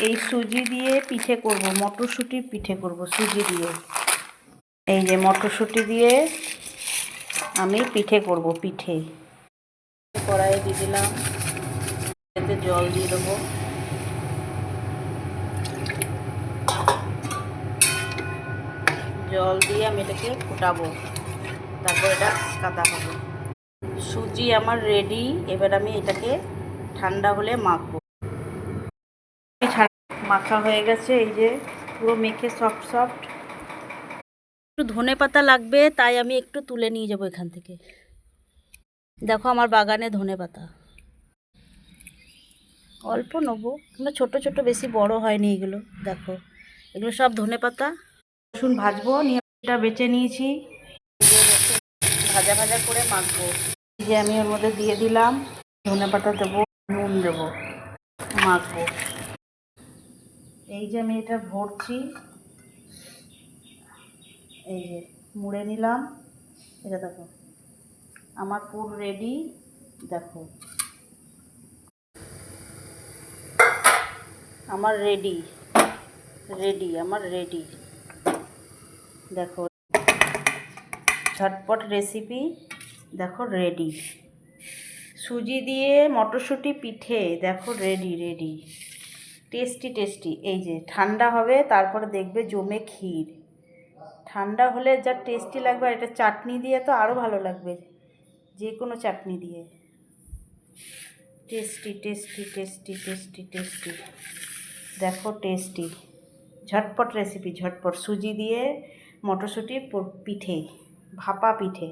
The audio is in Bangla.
এই সুজি দিয়ে পিঠে করব, মটরশুঁটির পিঠে করব সুজি দিয়ে। এই যে মটরশুঁটি দিয়ে আমি পিঠে করব, পিঠে। কড়াইয়ে দিয়ে দিলাম, এতে জল দিয়ে দেবো। জল দিয়ে আমি এটাকে ফুটাবো, তারপর এটা কাটা হবে। সুজি আমার রেডি। এবার আমি এটাকে ঠান্ডা হলে মাখবো। মাখা হয়ে গেছে, এই যে পুরো মেখে সফট সফট। একটু ধনে পাতা লাগবে, তাই আমি একটু তুলে নিয়ে যাবো এখান থেকে। দেখো আমার বাগানে ধনে পাতা অল্প নেবো, কিন্তু ছোটো ছোটো, বেশি বড় হয়নি এগুলো। দেখো এগুলো সব ধনে পাতা। রসুন ভাজবো, নিয়ে এটা বেছে নিয়েছি, ভাজা ভাজা করে মাখবো। এই যে আমি ওর মধ্যে দিয়ে দিলাম, ধনে পাতা দেবো, নুন দেবো, মাখবো। এই যে আমি এটা ভরছি, এই যে মুড়ে নিলাম। এটা দেখো আমার পুর রেডি। দেখো আমার রেডি, আমার রেডি। দেখো ঝটপট রেসিপি, দেখো রেডি। সুজি দিয়ে মটরশুঁটি পিঠে, দেখো রেডি। Tasty tasty. এই যে ঠান্ডা হবে, তারপরে দেখবে জমে ক্ষীর। ঠান্ডা হলে যা টেস্টি লাগবে, আর এটা চাটনি দিয়ে তো আরও ভালো লাগবে, যে কোনো চাটনি দিয়ে। Tasty tasty tasty tasty tasty, দেখো টেস্টি। ঝটপট রেসিপি, ঝটপট। সুজি দিয়ে মটরশুঁটির পিঠে, ভাপা পিঠে।